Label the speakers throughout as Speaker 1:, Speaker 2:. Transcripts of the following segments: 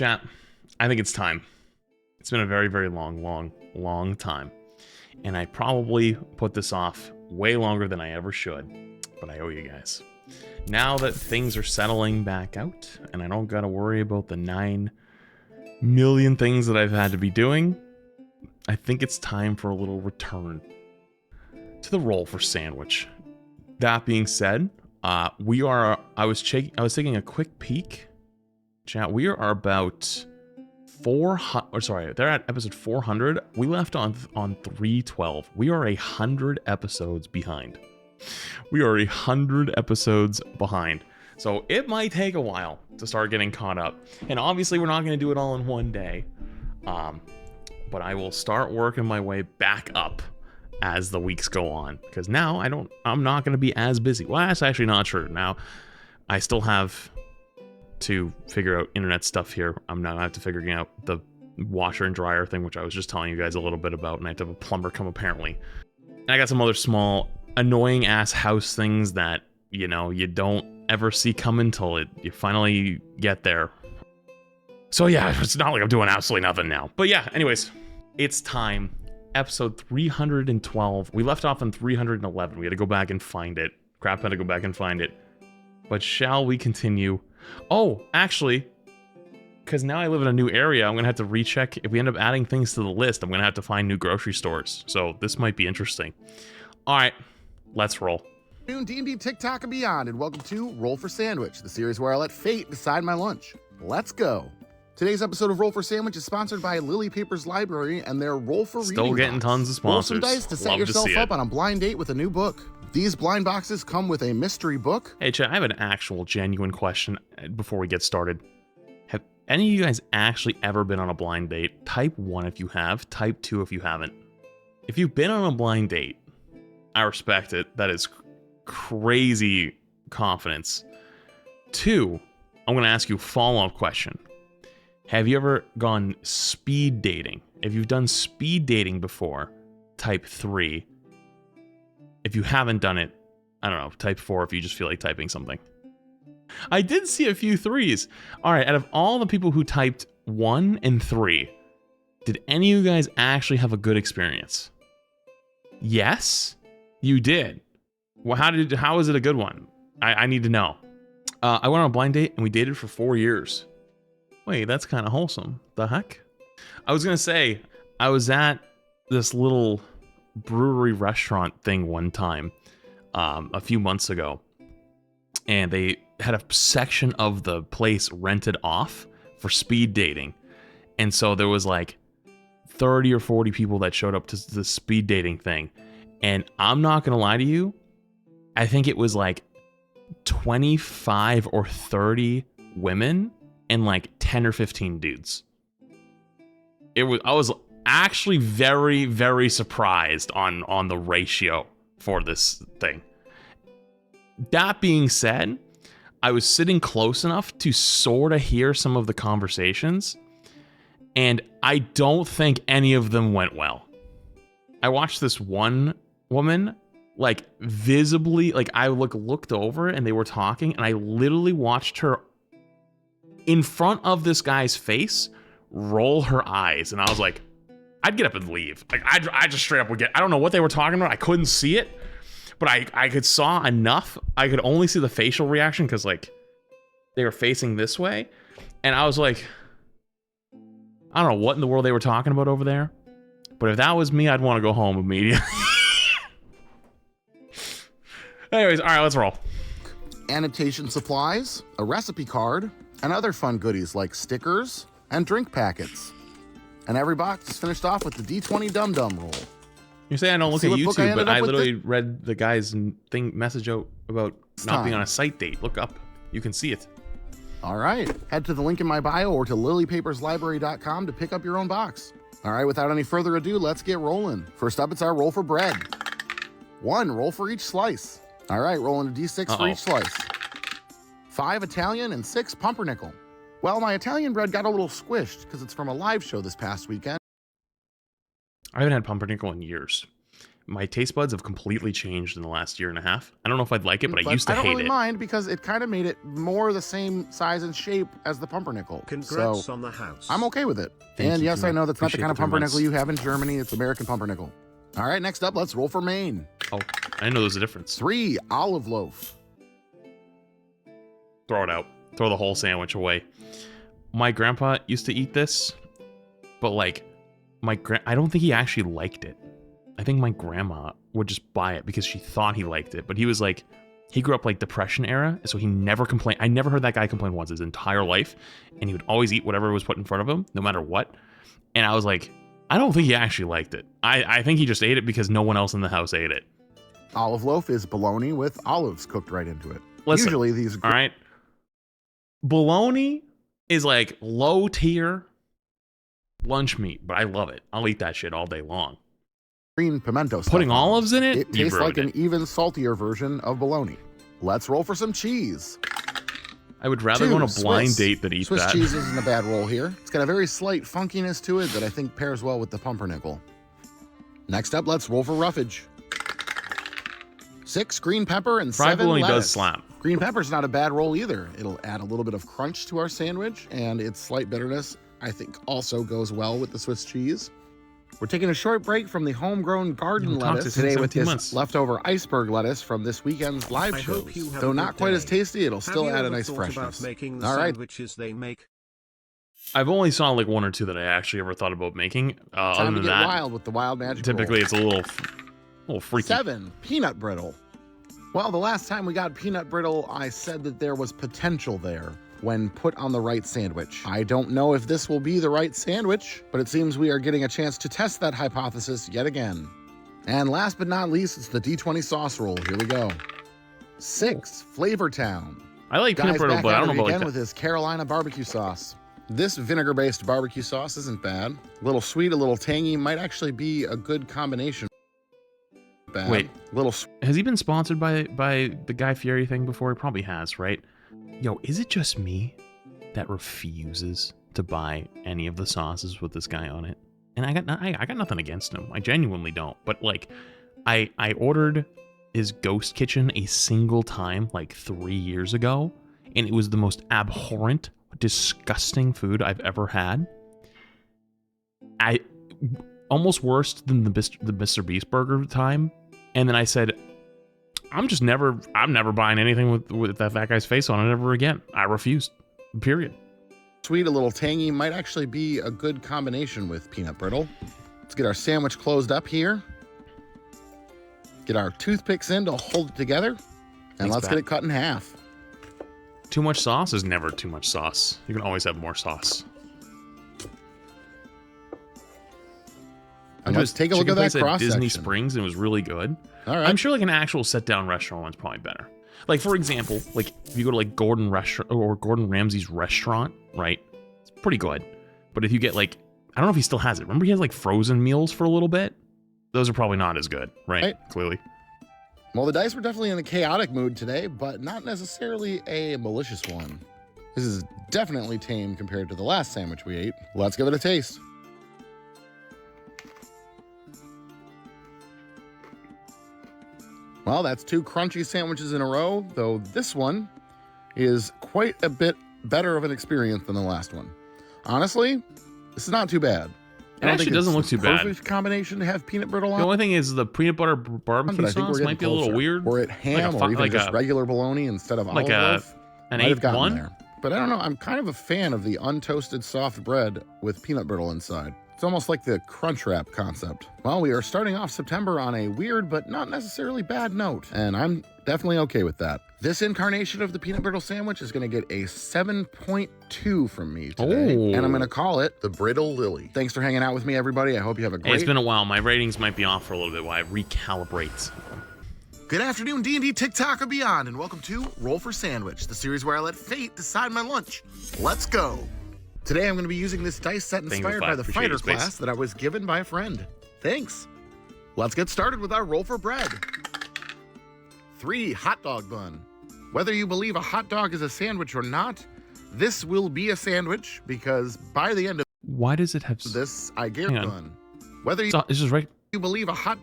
Speaker 1: Chat, I think it's time. It's been a very, very long time. And I probably put this off way longer than I ever should. But I owe you guys. Now that things are settling back out, and I don't gotta worry about the 9 million things that I've had to be doing, I think it's time for a little return to the roll for sandwich. That being said, I was taking a quick peek. Chat, we are about 400, they're at episode 400. We left on 312. We are 100 episodes behind. We are 100 episodes behind. So it might take a while to start getting caught up. And obviously we're not going to do it all in one day. But I will start working my way back up as the weeks go on. Because now I'm not going to be as busy. Well, that's actually not true. Now, I still have to figure out internet stuff here. I'm now have to figure out the washer and dryer thing, which I was just telling you guys a little bit about. And I have to have a plumber come apparently. And I got some other small annoying ass house things that, you know, you don't ever see coming until you finally get there. So yeah, it's not like I'm doing absolutely nothing now. But yeah, anyways, it's time. Episode 312. We left off on 311. We had to go back and find it. Crap, had to go back and find it. But shall we continue? Oh, actually, because now I live in a new area, I'm going to have to recheck. If we end up adding things to the list, I'm going to have to find new grocery stores. So this might be interesting. All right, let's roll.
Speaker 2: D&D, TikTok, and beyond, and welcome to Roll for Sandwich, the series where I let fate decide my lunch. Let's go. Today's episode of Roll for Sandwich is sponsored by Lily Papers Library and their Roll for Reading
Speaker 1: Still getting
Speaker 2: box.
Speaker 1: tons of sponsors.
Speaker 2: Roll some dice to set yourself up on a blind date with a new book. These blind boxes come with a mystery book.
Speaker 1: Hey, Chad, I have an actual genuine question before we get started. Have any of you guys actually ever been on a blind date? Type 1 if you have, type 2 if you haven't. If you've been on a blind date, I respect it. That is crazy confidence. 2, I'm going to ask you a follow-up question. Have you ever gone speed dating? If you've done speed dating before, type 3. If you haven't done it, I don't know, type 4 if you just feel like typing something. I did see a few 3s. All right, out of all the people who typed 1 and 3, did any of you guys actually have a good experience? Yes, you did. Well, how was it a good one? I need to know. I went on a blind date and we dated for 4 years. Wait, that's kind of wholesome. The heck? I was going to say, I was at this little brewery restaurant thing one time a few months ago. And they had a section of the place rented off for speed dating. And so there was like 30 or 40 people that showed up to the speed dating thing. And I'm not going to lie to you, I think it was like 25 or 30 women and like 10 or 15 dudes. I was actually very, very surprised on the ratio for this thing. That being said, I was sitting close enough to sort of hear some of the conversations, and I don't think any of them went well. I watched this one woman, like visibly, like I looked over and they were talking, and I literally watched her in front of this guy's face roll her eyes, and I was like, I'd get up and leave. Like I just straight up would get. I don't know what they were talking about. I couldn't see it, but I could saw enough. I could only see the facial reaction because like they were facing this way, and I was like, I don't know what in the world they were talking about over there, but if that was me, I'd want to go home immediately. Anyways, all right, let's roll.
Speaker 2: Annotation supplies, a recipe card, and other fun goodies like stickers and drink packets. And every box is finished off with the D20 Dum Dum roll.
Speaker 1: You say I don't look at YouTube, but I literally read the guy's message out about not being on a site date. Look up. You can see it.
Speaker 2: All right. Head to the link in my bio or to lilypaperslibrary.com to pick up your own box. All right, without any further ado, let's get rolling. First up, it's our roll for bread. 1 roll for each slice. All right, rolling a D6 for each slice. 5 Italian and 6 pumpernickel. Well, my Italian bread got a little squished because it's from a live show this past weekend.
Speaker 1: I haven't had pumpernickel in years. My taste buds have completely changed in the last year and a half. I don't know if I'd like it, but I used to
Speaker 2: I don't
Speaker 1: hate
Speaker 2: really
Speaker 1: it.
Speaker 2: mind because it kind of made it more the same size and shape as the pumpernickel.
Speaker 3: Congrats
Speaker 2: so
Speaker 3: on the house.
Speaker 2: I'm okay with it.
Speaker 1: Thank
Speaker 2: and
Speaker 1: you,
Speaker 2: yes,
Speaker 1: Drew.
Speaker 2: I know that's not the
Speaker 1: Appreciate
Speaker 2: kind of
Speaker 1: the 3
Speaker 2: pumpernickel
Speaker 1: months.
Speaker 2: you have in Germany. It's American pumpernickel. All right, next up, let's roll for Maine.
Speaker 1: Oh, I didn't know there's a difference.
Speaker 2: 3, olive loaf.
Speaker 1: Throw it out. Throw the whole sandwich away. My grandpa used to eat this, but like, I don't think he actually liked it. I think my grandma would just buy it because she thought he liked it, but he was like, he grew up like Depression era, so he never complained. I never heard that guy complain once his entire life, and he would always eat whatever was put in front of him, no matter what. And I was like, I don't think he actually liked it. I think he just ate it because no one else in the house ate it.
Speaker 2: Olive loaf is bologna with olives cooked right into it.
Speaker 1: Listen,
Speaker 2: Usually these...
Speaker 1: All right. Bologna is like low tier lunch meat, but I love it. I'll eat that shit all day long.
Speaker 2: Green pimento stuff
Speaker 1: Putting
Speaker 2: on
Speaker 1: olives in it?
Speaker 2: It
Speaker 1: You
Speaker 2: tastes like
Speaker 1: ruined
Speaker 2: an even saltier version of bologna. Let's roll for some cheese.
Speaker 1: I would rather
Speaker 2: 2,
Speaker 1: go on a blind
Speaker 2: Swiss.
Speaker 1: date than eat
Speaker 2: Swiss
Speaker 1: that.
Speaker 2: cheese isn't a bad roll here. It's got a very slight funkiness to it that I think pairs well with the pumpernickel. Next up, let's roll for roughage. 6, green pepper, and
Speaker 1: Fried
Speaker 2: 7,
Speaker 1: bologna
Speaker 2: lettuce.
Speaker 1: does slap.
Speaker 2: Green pepper's not a bad roll either. It'll add a little bit of crunch to our sandwich, and its slight bitterness, I think, also goes well with the Swiss cheese. We're taking a short break from the homegrown garden lettuce today with this leftover iceberg lettuce from this weekend's live shows. Though not quite as tasty, it'll still add a nice freshness. All right.
Speaker 3: Sandwiches they make?
Speaker 1: I've only saw like 1 or 2 that I actually ever thought about making. Other
Speaker 2: Time to
Speaker 1: than
Speaker 2: get
Speaker 1: that,
Speaker 2: wild with the wild magic
Speaker 1: typically
Speaker 2: roll.
Speaker 1: it's a little freaky.
Speaker 2: 7, peanut brittle. Well, the last time we got peanut brittle, I said that there was potential there when put on the right sandwich. I don't know if this will be the right sandwich, but it seems we are getting a chance to test that hypothesis yet again. And last but not least, it's the D20 sauce roll. Here we go. 6, Flavor Town.
Speaker 1: I like peanut
Speaker 2: Guy's
Speaker 1: brittle,
Speaker 2: back
Speaker 1: but I
Speaker 2: at
Speaker 1: don't
Speaker 2: it
Speaker 1: know about
Speaker 2: again
Speaker 1: like
Speaker 2: with
Speaker 1: that.
Speaker 2: his Carolina barbecue sauce. This vinegar-based barbecue sauce isn't bad. A little sweet, a little tangy, might actually be a good combination. Bad.
Speaker 1: Wait.
Speaker 2: Little
Speaker 1: Has he been sponsored by the Guy Fieri thing before? He probably has, right? Yo, is it just me that refuses to buy any of the sauces with this guy on it? And I got nothing against him. I genuinely don't. But like, I ordered his Ghost Kitchen a single time like 3 years ago, and it was the most abhorrent, disgusting food I've ever had. Almost worse than the Mr. Beast burger time. And then I said, I'm never buying anything with that guy's face on it ever again. I refused. Period.
Speaker 2: sweet, a little tangy, might actually be a good combination with peanut brittle. Let's get our sandwich closed up here. Get our toothpicks in to hold it together. And
Speaker 1: Thanks,
Speaker 2: let's
Speaker 1: Pat.
Speaker 2: get it cut in half.
Speaker 1: Too much sauce is never too much sauce. You can always have more sauce.
Speaker 2: And let's take a look at that cross
Speaker 1: Disney
Speaker 2: section.
Speaker 1: Springs, and it was really good.
Speaker 2: All right.
Speaker 1: I'm sure like an actual sit-down restaurant one's probably better. Like, for example, like if you go to like Gordon Ramsay's restaurant, right? It's pretty good. But if you get like, I don't know if he still has it. Remember he had like frozen meals for a little bit? Those are probably not as good, right?
Speaker 2: Right.
Speaker 1: Clearly.
Speaker 2: Well, the dice were definitely in a chaotic mood today, but not necessarily a malicious one. This is definitely tame compared to the last sandwich we ate. Let's give it a taste. Well, that's 2 crunchy sandwiches in a row, though this one is quite a bit better of an experience than the last one. Honestly, this is not too bad.
Speaker 1: It actually doesn't look too bad.
Speaker 2: Perfect combination to have peanut brittle on.
Speaker 1: The only thing is the peanut butter barbecue
Speaker 2: but I think we're
Speaker 1: sauce
Speaker 2: getting
Speaker 1: might be a little
Speaker 2: closer.
Speaker 1: weird.
Speaker 2: Or at ham, or even just regular bologna instead of olive loaf.
Speaker 1: An
Speaker 2: Might have gotten
Speaker 1: 8-1?
Speaker 2: there. But I don't know, I'm kind of a fan of the untoasted soft bread with peanut brittle inside. It's almost like the crunch wrap concept. Well, we are starting off September on a weird but not necessarily bad note, and I'm definitely okay with that. This incarnation of the peanut brittle sandwich is going to get a 7.2 from me today,
Speaker 1: Oh.
Speaker 2: and I'm going to call it the Brittle Lily. Thanks for hanging out with me, everybody. I hope you have a
Speaker 1: Hey,
Speaker 2: great...
Speaker 1: it's been a while. My ratings might be off for a little bit while I recalibrate.
Speaker 2: Good afternoon, D&D, TikTok, and beyond, and welcome to Roll for Sandwich, the series where I let fate decide my lunch. Let's go. Today I'm going to be using this dice set inspired by the fighter class that I was given by a friend. Thanks. Let's get started with our roll for bread. 3, hot dog bun. Whether you believe a hot dog is a sandwich or not, this will be a sandwich because by the end of
Speaker 1: Why does it have...
Speaker 2: this, I guarantee
Speaker 1: Hang on.
Speaker 2: bun. Whether
Speaker 1: It's just right...
Speaker 2: you believe a hot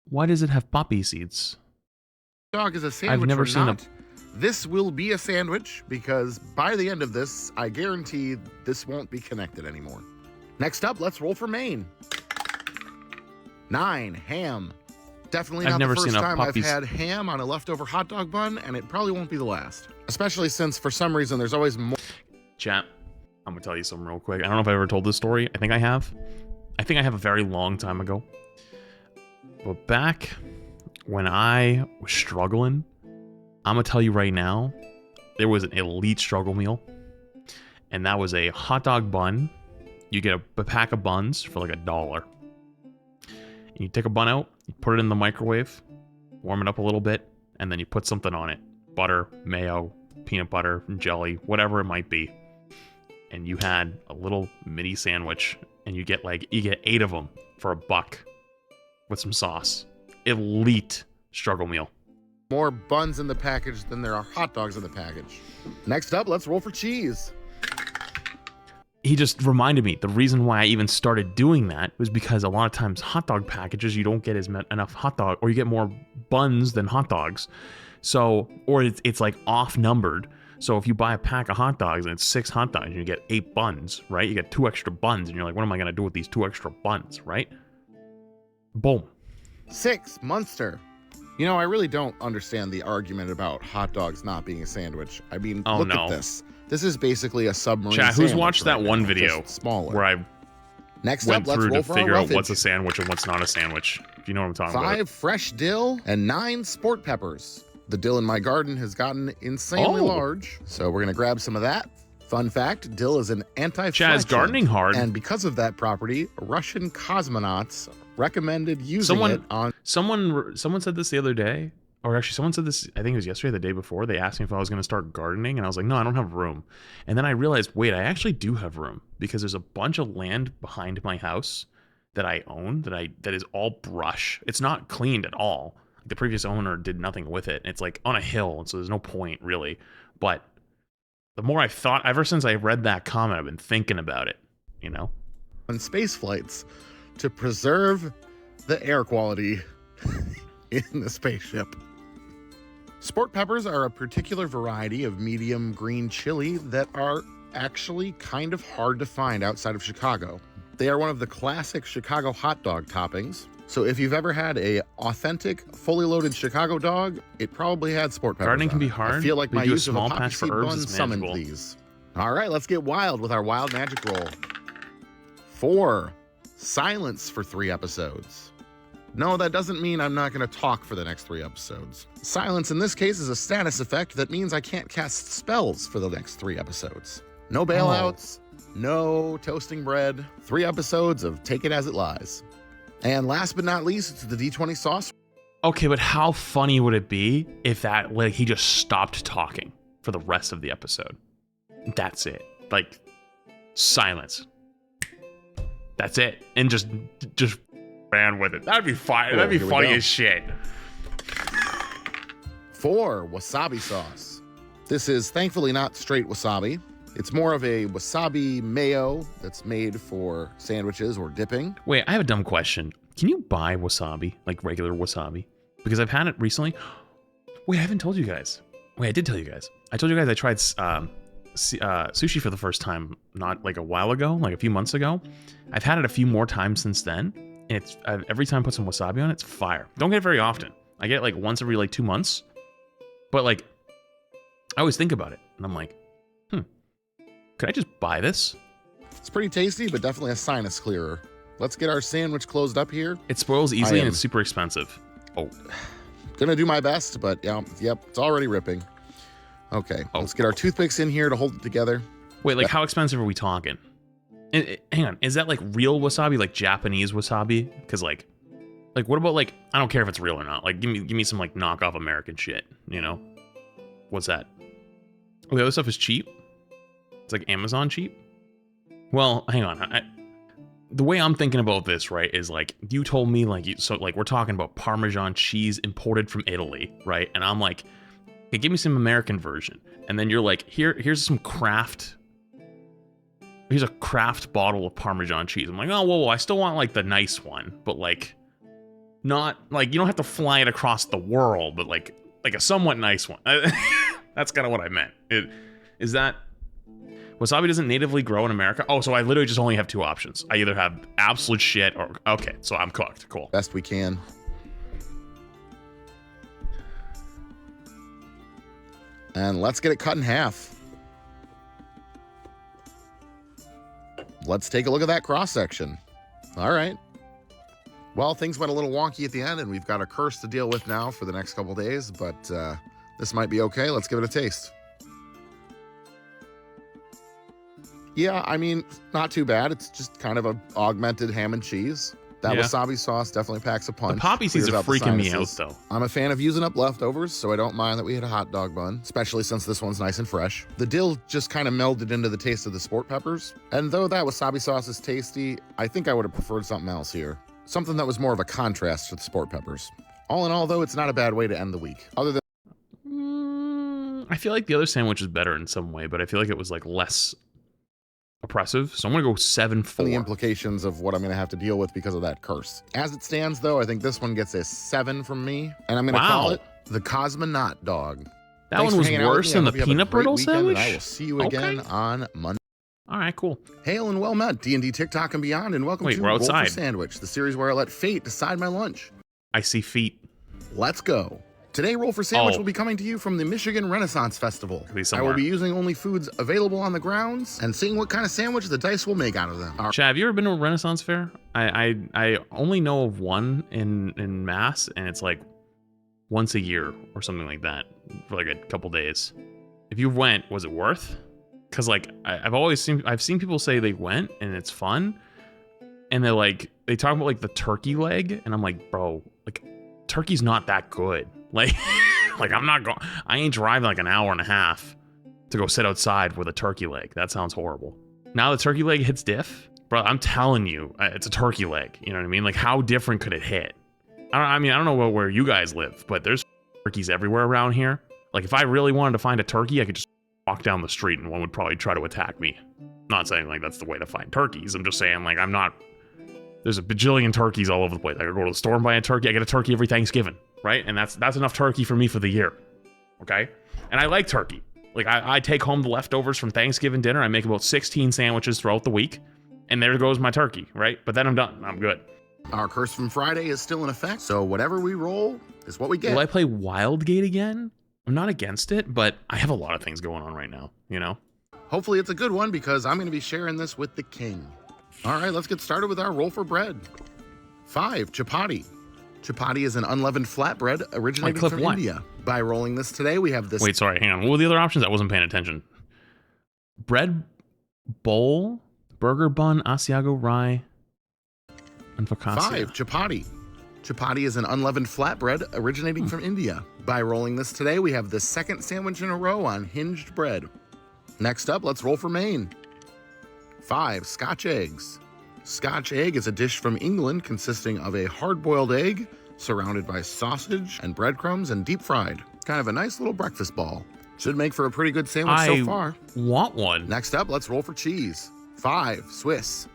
Speaker 1: Why does it have poppy seeds?
Speaker 2: Dog is a sandwich
Speaker 1: I've never
Speaker 2: or
Speaker 1: seen
Speaker 2: not. This will be a sandwich because by the end of this, I guarantee this won't be connected anymore. Next up, let's roll for Maine. 9, ham. Definitely not the first time I've had ham on a leftover hot dog bun, and it probably won't be the last. Especially since, for some reason, there's always more.
Speaker 1: Chat, I'm gonna tell you something real quick. I don't know if I ever told this story. I think I have. I think I have a very long time ago. But back when I was struggling, I'm gonna tell you right now, there was an elite struggle meal, and that was a hot dog bun. You get a pack of buns for like $1. And you take a bun out, you put it in the microwave, warm it up a little bit, and then you put something on it. Butter, mayo, peanut butter, jelly, whatever it might be. And you had a little mini sandwich, and you get 8 of them for $1 with some sauce. Elite struggle meal.
Speaker 2: More buns in the package than there are hot dogs in the package. Next up, let's roll for cheese.
Speaker 1: He just reminded me, the reason why I even started doing that was because a lot of times hot dog packages, you don't get enough hot dog, or you get more buns than hot dogs. So, or it's like off numbered. So if you buy a pack of hot dogs and it's 6 hot dogs and you get 8 buns, right? You get 2 extra buns and you're like, what am I going to do with these 2 extra buns, right? Boom.
Speaker 2: 6, Munster. You know, I really don't understand the argument about hot dogs not being a sandwich. I mean, look at this. This is basically a submarine
Speaker 1: sandwich. Chat, who's watched that one video
Speaker 2: where
Speaker 1: I
Speaker 2: went
Speaker 1: through to figure out what's a sandwich and what's not a sandwich? If you know what I'm talking about.
Speaker 2: 5 fresh dill and 9 sport peppers. The dill in my garden has gotten insanely large, so we're going to grab some of that. Fun fact, dill is an anti-flagellant.
Speaker 1: Chaz, gardening hard.
Speaker 2: And because of that property, Russian cosmonauts recommended using it on...
Speaker 1: Someone said this the other day, or actually someone said this, I think it was yesterday or the day before. They asked me if I was going to start gardening, and I was like, no, I don't have room. And then I realized, wait, I actually do have room, because there's a bunch of land behind my house that I own that is all brush. It's not cleaned at all. The previous owner did nothing with it. It's like on a hill, and so there's no point really. But the more I've thought, ever since I read that comment, I've been thinking about it, you know?
Speaker 2: On space flights to preserve the air quality in the spaceship. Sport peppers are a particular variety of medium green chili that are actually kind of hard to find outside of Chicago. They are one of the classic Chicago hot dog toppings. So if you've ever had a authentic, fully loaded Chicago dog, it probably had sport peppers.
Speaker 1: Gardening can be hard.
Speaker 2: I feel like my use of a poppy
Speaker 1: patch
Speaker 2: seed
Speaker 1: for herbs
Speaker 2: bun
Speaker 1: is
Speaker 2: summoned
Speaker 1: manageable.
Speaker 2: these. All right, let's get wild with our wild magic roll. 4, silence for 3 episodes. No, that doesn't mean I'm not going to talk for the next 3 episodes. Silence in this case is a status effect that means I can't cast spells for the next 3 episodes. No bailouts, no toasting bread, 3 episodes of take it as it lies. And last but not least, it's the D20 sauce.
Speaker 1: Okay, but how funny would it be if he just stopped talking for the rest of the episode? That's it. Like, silence. That's it. And just ran with it. That'd be fine.
Speaker 2: Cool,
Speaker 1: that'd be funny as shit.
Speaker 2: 4, wasabi sauce. This is thankfully not straight wasabi. It's more of a wasabi mayo that's made for sandwiches or dipping.
Speaker 1: Wait, I have a dumb question. Can you buy wasabi, like regular wasabi? Because I've had it recently. Wait, I haven't told you guys. Wait, I did tell you guys. I told you guys I tried sushi for the first time, not like a while ago, like a few months ago. I've had it a few more times since then, and every time I put some wasabi on it, it's fire. Don't get it very often. I get it like once every 2 months. But like, I always think about it, and I'm like, could I just buy this?
Speaker 2: It's pretty tasty, but definitely a sinus clearer. Let's get our sandwich closed up here.
Speaker 1: It spoils easily and it's super expensive. Oh.
Speaker 2: Gonna do my best, but yep, it's already ripping. Okay, let's get our toothpicks in here to hold it together.
Speaker 1: Wait, like how expensive are we talking? Hang on, is that like real wasabi, like Japanese wasabi? Because like what about like, I don't care if it's real or not. Like give me some like knockoff American shit, you know? What's that? Oh, the other stuff is cheap? It's like Amazon cheap? Well, hang on. The way I'm thinking about this, right, is like you told me we're talking about Parmesan cheese imported from Italy, right? And I'm like, hey, give me some American version. And then you're like, here's a craft bottle of Parmesan cheese. I'm like, oh, whoa, I still want like the nice one, but like Not like you don't have to fly it across the world, but like a somewhat nice one. That's kind of what I meant. Is that wasabi doesn't natively grow in America? Oh, so I literally just only have two options. I either have absolute shit or okay, so I'm cooked. Cool.
Speaker 2: Best we can. And let's get it cut in half. Let's take a look at that cross section. All right. Well, things went a little wonky at the end, and we've got a curse to deal with now for the next couple days, but this might be okay. Let's give it a taste. Yeah, I mean, not too bad. It's just kind of a augmented ham and cheese. That wasabi sauce definitely packs a punch.
Speaker 1: The poppy seeds are freaking me out, though.
Speaker 2: I'm a fan of using up leftovers, so I don't mind that we had a hot dog bun, especially since this one's nice and fresh. The dill just kind of melded into the taste of the sport peppers. And though that wasabi sauce is tasty, I think I would have preferred something else here. Something that was more of a contrast to the sport peppers. All in all, though, it's not a bad way to end the week. Other than...
Speaker 1: I feel like the other sandwich is better in some way, but I feel like it was like less oppressive, so I'm gonna go 7-4.
Speaker 2: The implications of what I'm gonna have to deal with because of that curse. As it stands, though, I think this one gets a 7 from me, and I'm gonna call it the cosmonaut dog.
Speaker 1: That one was worse than the peanut brittle sandwich.
Speaker 2: I will see you again on Monday.
Speaker 1: All right, cool.
Speaker 2: Hail and well met, D&D, TikTok, and beyond, and welcome to Roll for Sandwich, the series where I let fate decide my lunch.
Speaker 1: I see feet.
Speaker 2: Let's go. Today, Roll for Sandwich will be coming to you from the Michigan Renaissance Festival. I will be using only foods available on the grounds and seeing what kind of sandwich the dice will make out of them.
Speaker 1: Chad, have you ever been to a Renaissance Fair? I only know of one in Mass, and it's like once a year or something like that for like a couple days. If you went, was it worth? Because like I've seen people say they went and it's fun, and they talk about like the turkey leg, and I'm like, bro, like turkey's not that good. Like I'm not going. I ain't driving like an hour and a half to go sit outside with a turkey leg. That sounds horrible. Now the turkey leg hits diff, bro. I'm telling you, it's a turkey leg. You know what I mean? Like how different could it hit? I don't know where you guys live, but there's turkeys everywhere around here. Like if I really wanted to find a turkey, I could just walk down the street and one would probably try to attack me. Not saying like that's the way to find turkeys. I'm just saying like there's a bajillion turkeys all over the place. I could go to the store and buy a turkey. I get a turkey every Thanksgiving, right? And that's enough turkey for me for the year, okay? And I like turkey. Like I take home the leftovers from Thanksgiving dinner. I make about 16 sandwiches throughout the week, and there goes my turkey, right? But then I'm done. I'm good.
Speaker 2: Our curse from Friday is still in effect, so whatever we roll is what we get.
Speaker 1: Will I play Wildgate again? I'm not against it, but I have a lot of things going on right now, you know?
Speaker 2: Hopefully it's a good one because I'm going to be sharing this with the king. All right, let's get started with our roll for bread. 5, chapati. Chapati is an unleavened flatbread originating from India. By rolling this today, we have this...
Speaker 1: Wait, sorry, hang on. What were the other options? I wasn't paying attention. Bread bowl, burger bun, Asiago rye, and focaccia.
Speaker 2: 5, chapati. Chapati is an unleavened flatbread originating from India. By rolling this today, we have the second sandwich in a row on hinged bread. Next up, let's roll for main. 5, Scotch eggs. Scotch egg is a dish from England consisting of a hard-boiled egg surrounded by sausage and breadcrumbs and deep fried. Kind of a nice little breakfast ball. Should make for a pretty good sandwich so far.
Speaker 1: Want one.
Speaker 2: Next up, let's roll for cheese. 5, Swiss.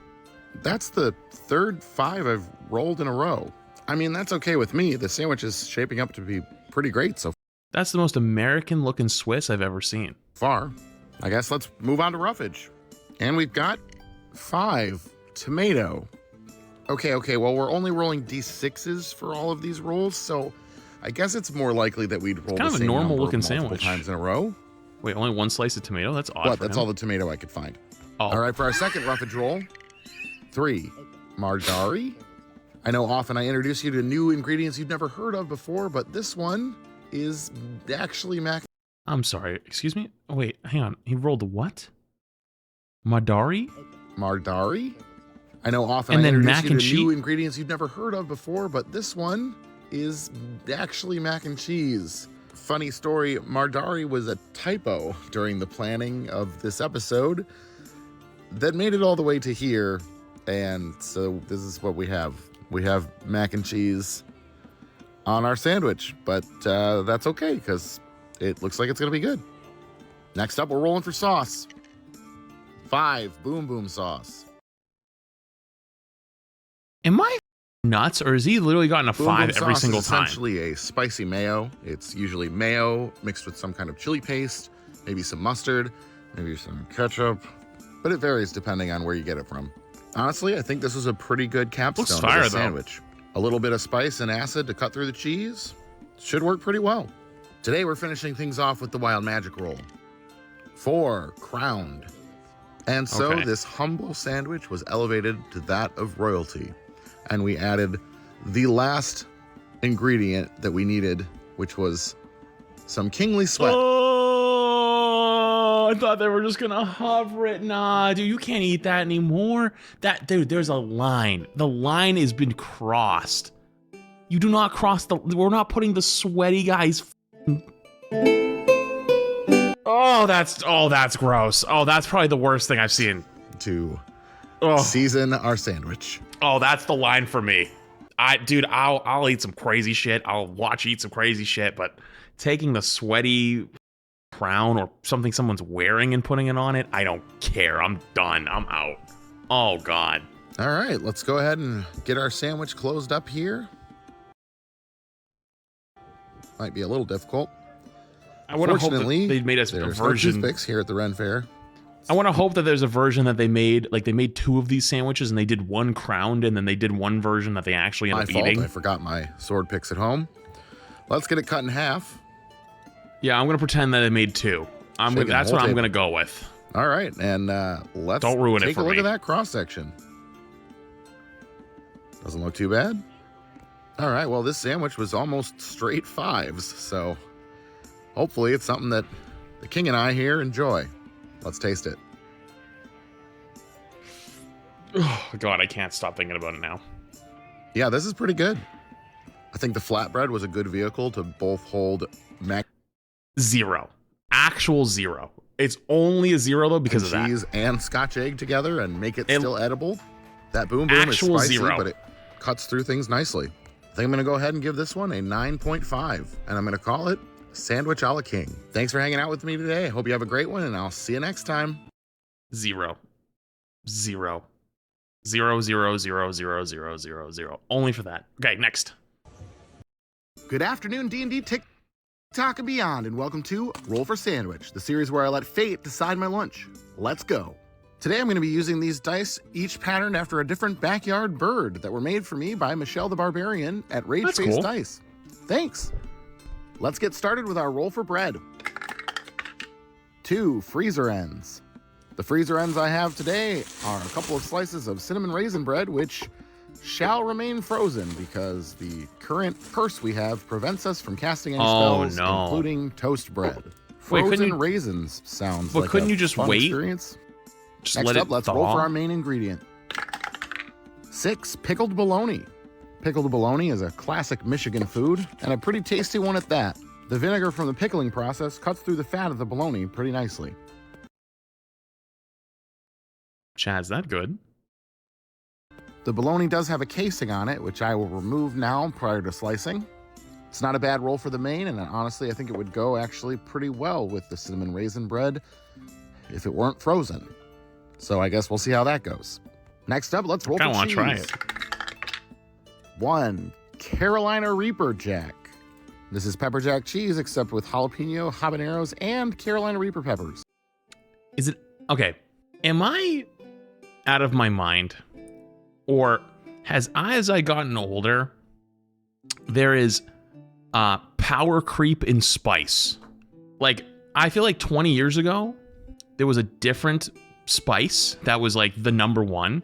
Speaker 2: That's the third 5 I've rolled in a row. I mean, that's okay with me. The sandwich is shaping up to be pretty great so far.
Speaker 1: That's the most American-looking Swiss I've ever seen.
Speaker 2: I guess let's move on to roughage. And we've got 5, tomato. Okay, well, we're only rolling D6s for all of these rolls, so I guess it's more likely that we'd roll the same number multiple times in a row.
Speaker 1: Wait, only one slice of tomato? That's odd.
Speaker 2: That's all the tomato I could find. Oh. All right, for our second roughage roll, 3, Mardari. I know often I introduce you to new ingredients you've never heard of before, but this one is actually mac.
Speaker 1: I'm sorry, excuse me? Oh, wait, hang on. He rolled what? Mardari?
Speaker 2: I know often I introduce you to new ingredients you've never heard of before, but this one is actually mac and cheese. Funny story, Mardari was a typo during the planning of this episode that made it all the way to here, and so this is what we have. We have mac and cheese on our sandwich, but that's okay because it looks like it's going to be good. Next up, we're rolling for sauce. 5, Boom Boom sauce.
Speaker 1: Am I nuts, or has he literally gotten a
Speaker 2: Boom
Speaker 1: 5
Speaker 2: Boom
Speaker 1: every
Speaker 2: sauce
Speaker 1: single
Speaker 2: is
Speaker 1: time?
Speaker 2: essentially a spicy mayo. It's usually mayo mixed with some kind of chili paste, maybe some mustard, maybe some ketchup, but it varies depending on where you get it from. Honestly, I think this is a pretty good capstone
Speaker 1: fire,
Speaker 2: to the
Speaker 1: though.
Speaker 2: sandwich. A little bit of spice and acid to cut through the cheese should work pretty well. Today we're finishing things off with the Wild Magic Roll. 4 crowned. And so
Speaker 1: Okay.
Speaker 2: this humble sandwich was elevated to that of royalty. And we added the last ingredient that we needed, which was some kingly sweat.
Speaker 1: Oh, I thought they were just gonna hover it. Nah, dude, you can't eat that anymore. Dude, there's a line. The line has been crossed. You do not cross we're not putting the sweaty guys. Oh, that's gross. Oh, that's probably the worst thing I've seen.
Speaker 2: To
Speaker 1: Oh,
Speaker 2: season our sandwich.
Speaker 1: oh, that's the line for me. Dude, I'll eat some crazy shit. I'll watch you eat some crazy shit, but taking the sweaty crown or something someone's wearing and putting it on it, I don't care. I'm done. I'm out. Oh, God.
Speaker 2: All right, let's go ahead and get our sandwich closed up here. Might be a little difficult.
Speaker 1: I want to hope that
Speaker 2: Fortunately,
Speaker 1: they made us a
Speaker 2: there's no
Speaker 1: version.
Speaker 2: toothpicks here at the Ren Fair.
Speaker 1: I want to hope that there's a version that they made, like they made 2 of these sandwiches and they did one crowned and then they did one version that they actually
Speaker 2: My
Speaker 1: ended up
Speaker 2: fault,
Speaker 1: eating.
Speaker 2: I forgot my sword picks at home. Let's get it cut in half.
Speaker 1: Yeah, I'm going to pretend that they made 2.
Speaker 2: Shaking the
Speaker 1: That's
Speaker 2: whole
Speaker 1: what I'm
Speaker 2: table.
Speaker 1: going to go with.
Speaker 2: All right, and let's
Speaker 1: Don't ruin it
Speaker 2: take
Speaker 1: for
Speaker 2: a look
Speaker 1: me.
Speaker 2: at that cross-section. Doesn't look too bad. All right, well, this sandwich was almost straight 5s, so hopefully it's something that the king and I here enjoy. Let's taste it.
Speaker 1: Oh, God, I can't stop thinking about it now.
Speaker 2: Yeah, this is pretty good. I think the flatbread was a good vehicle to both hold mac
Speaker 1: 0. Actual 0. It's only a 0 though because of
Speaker 2: and
Speaker 1: that.
Speaker 2: cheese and Scotch egg together and make it still edible. That boom boom is
Speaker 1: Actual
Speaker 2: spicy,
Speaker 1: 0.
Speaker 2: but it cuts through things nicely. I think I'm gonna go ahead and give this one a 9.5, and I'm gonna call it Sandwich a la King. Thanks for hanging out with me today. I hope you have a great one, and I'll see you next time.
Speaker 1: 0. 0. 0, 0, 0, 0, 0, 0, 0. Only for that. Okay, next.
Speaker 2: Good afternoon, D&D TikTok and beyond, and welcome to Roll for Sandwich, the series where I let fate decide my lunch. Let's go. Today I'm going to be using these dice, each patterned after a different backyard bird that were made for me by Michelle the Barbarian at Rage
Speaker 1: That's
Speaker 2: Face
Speaker 1: cool.
Speaker 2: Dice. Thanks. Let's get started with our roll for bread. 2 freezer ends. The freezer ends I have today are a couple of slices of cinnamon raisin bread, which shall remain frozen because the current curse we have prevents us from casting any
Speaker 1: Oh,
Speaker 2: spells,
Speaker 1: no.
Speaker 2: including toast bread.
Speaker 1: Wait, couldn't
Speaker 2: Frozen
Speaker 1: you-
Speaker 2: raisins sounds
Speaker 1: But
Speaker 2: like
Speaker 1: couldn't
Speaker 2: a
Speaker 1: you just
Speaker 2: fun
Speaker 1: wait?
Speaker 2: experience.
Speaker 1: Just
Speaker 2: Next
Speaker 1: let
Speaker 2: up,
Speaker 1: it
Speaker 2: let's
Speaker 1: thaw.
Speaker 2: roll for our main ingredient. 6 pickled bologna. Pickled bologna is a classic Michigan food, and a pretty tasty one at that. The vinegar from the pickling process cuts through the fat of the bologna pretty nicely.
Speaker 1: Chad's that good?
Speaker 2: The bologna does have a casing on it, which I will remove now prior to slicing. It's not a bad roll for the main, and honestly, I think it would go actually pretty well with the cinnamon raisin bread if it weren't frozen. So I guess we'll see how that goes. Next up, let's roll for
Speaker 1: I want
Speaker 2: cheese.
Speaker 1: to try it.
Speaker 2: 1 Carolina Reaper Jack. This is pepper jack cheese, except with jalapeno, habaneros, and Carolina Reaper peppers.
Speaker 1: Is it okay? Am I out of my mind, or as I gotten older, there is power creep in spice? Like I feel like 20 years ago, there was a different spice that was like the number 1,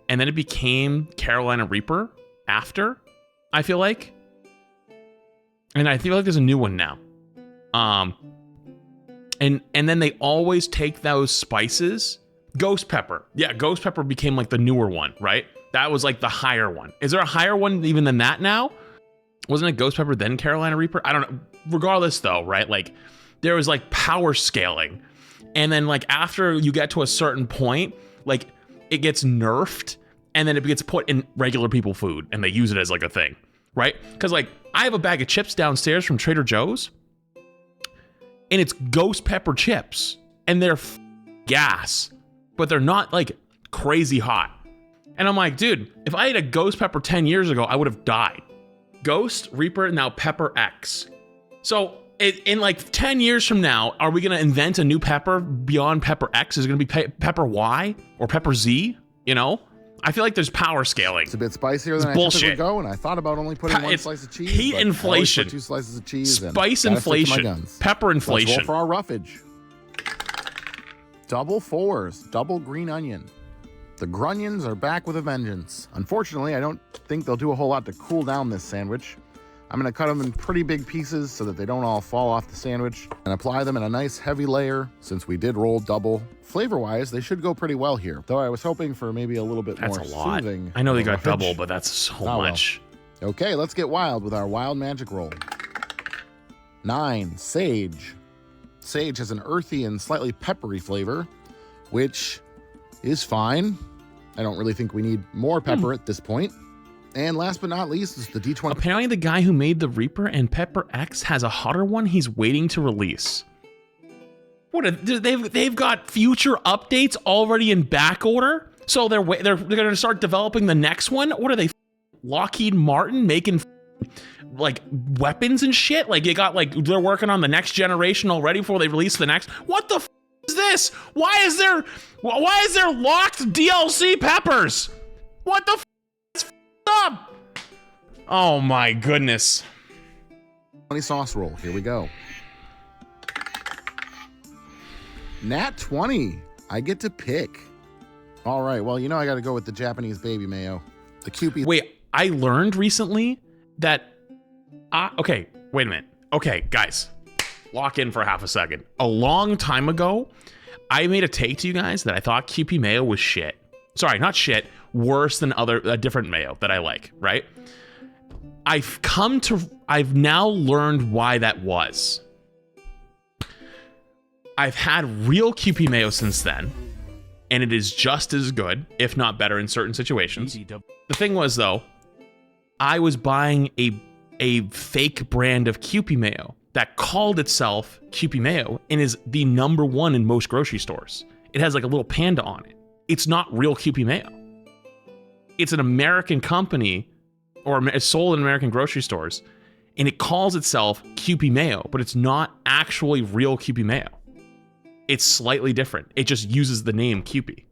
Speaker 1: and then it became Carolina Reaper after. I feel like, and I feel like there's a new one now. And then they always take those spices. Ghost pepper. Yeah, ghost pepper became like the newer one, right? That was like the higher one. Is there a higher one even than that now? Wasn't it ghost pepper then Carolina Reaper? I don't know. Regardless though, right? Like there was like power scaling. And then like after you get to a certain point, like it gets nerfed and then it gets put in regular people food and they use it as like a thing, right? Because like I have a bag of chips downstairs from Trader Joe's and it's ghost pepper chips and they're gas, but they're not like crazy hot. And I'm like, dude, if I ate a ghost pepper 10 years ago, I would have died. Ghost, Reaper, now Pepper X. So in like 10 years from now, are we going to invent a new pepper beyond Pepper X? Is it going to be Pepper Y or Pepper Z? You know? I feel like there's power scaling.
Speaker 2: It's a bit spicier than I typically go, and I thought about only putting one slice of cheese.
Speaker 1: Heat inflation.
Speaker 2: 2 slices of cheese.
Speaker 1: Spice inflation. Pepper inflation.
Speaker 2: Let's roll for our roughage. Double 4s. Double green onion. The grunions are back with a vengeance. Unfortunately, I don't think they'll do a whole lot to cool down this sandwich. I'm going to cut them in pretty big pieces so that they don't all fall off the sandwich and apply them in a nice heavy layer since we did roll double. Flavor-wise, they should go pretty well here, though I was hoping for maybe a little bit more soothing.
Speaker 1: I know they got double, but that's so much.
Speaker 2: Well. Okay, let's get wild with our wild magic roll. 9, sage. Sage has an earthy and slightly peppery flavor, which is fine. I don't really think we need more pepper at this point. And last but not least is the D20.
Speaker 1: Apparently the guy who made the Reaper and Pepper X has a hotter one he's waiting to release. They've got future updates already in back order? So they're going to start developing the next one? What are they, Lockheed Martin making like weapons and shit? Like they got like, they're working on the next generation already before they release the next? What the is this? Why is there locked DLC peppers? What the up? Oh my goodness.
Speaker 2: Sauce roll. Here we go. Nat 20. I get to pick. All right. Well, you know I got to go with the Japanese baby mayo. The Kewpie.
Speaker 1: Wait, I learned recently that... okay, wait a minute. Okay, guys. Lock in for half a second. A long time ago, I made a take to you guys that I thought Kewpie mayo was shit. Sorry, not shit. Worse than a different mayo that I like, right? I've now learned why that was. I've had real Kewpie mayo since then, and it is just as good, if not better in certain situations. The thing was, though, I was buying a fake brand of Kewpie mayo that called itself Kewpie mayo and is the #1 in most grocery stores. It has like a little panda on it. It's not real Kewpie mayo. It's an American company, or it's sold in American grocery stores, and it calls itself Kewpie mayo, but it's not actually real Kewpie mayo. It's slightly different. It just uses the name Kewpie.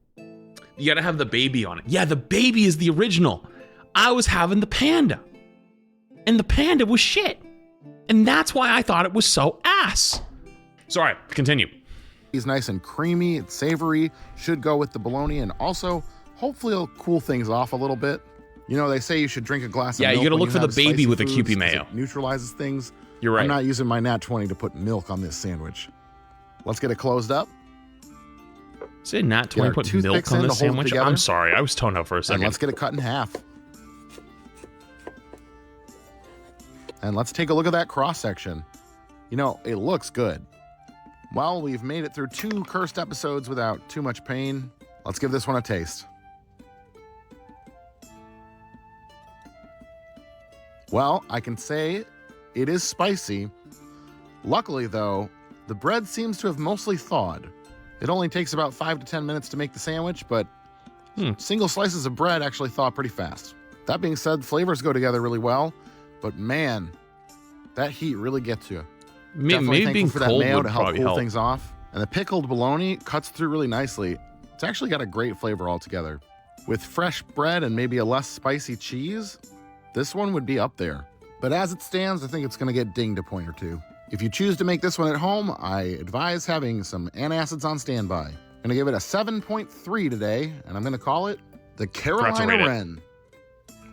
Speaker 1: You gotta have the baby on it. Yeah, the baby is the original. I was having the panda, and the panda was shit. And that's why I thought it was so ass. Sorry, continue.
Speaker 2: It's nice and creamy, it's savory, should go with the bologna, and also hopefully it'll cool things off a little bit. You know, they say you should drink a glass of milk.
Speaker 1: Yeah, you gotta look for the baby with the Kewpie mayo.
Speaker 2: It neutralizes things.
Speaker 1: You're right.
Speaker 2: I'm not using my Nat 20 to put milk on this sandwich. Let's get it closed up.
Speaker 1: Say Nat 20 put milk on this sandwich? I'm sorry, I was toned out for a second.
Speaker 2: And let's get it cut in half. And let's take a look at that cross section. You know, it looks good. Well, we've made it through 2 cursed episodes without too much pain. Let's give this one a taste. Well, I can say it is spicy. Luckily, though, the bread seems to have mostly thawed. It only takes about 5 to 10 minutes to make the sandwich, but single slices of bread actually thaw pretty fast. That being said, flavors go together really well, but man, that heat really gets you.
Speaker 1: Maybe being
Speaker 2: for that
Speaker 1: cold
Speaker 2: mayo
Speaker 1: would
Speaker 2: to help
Speaker 1: probably
Speaker 2: cool
Speaker 1: help
Speaker 2: things off. And the pickled bologna cuts through really nicely. It's actually got a great flavor altogether. With fresh bread and maybe a less spicy cheese, this one would be up there. But as it stands, I think it's gonna get dinged a point or 2. If you choose to make this one at home, I advise having some antacids on standby. I'm gonna give it a 7.3 today, and I'm gonna call it the Carolina Ren.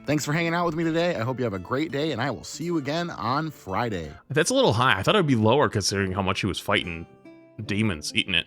Speaker 2: Thanks for hanging out with me today. I hope you have a great day, and I will see you again on Friday.
Speaker 1: That's a little high. I thought it would be lower considering how much he was fighting demons eating it.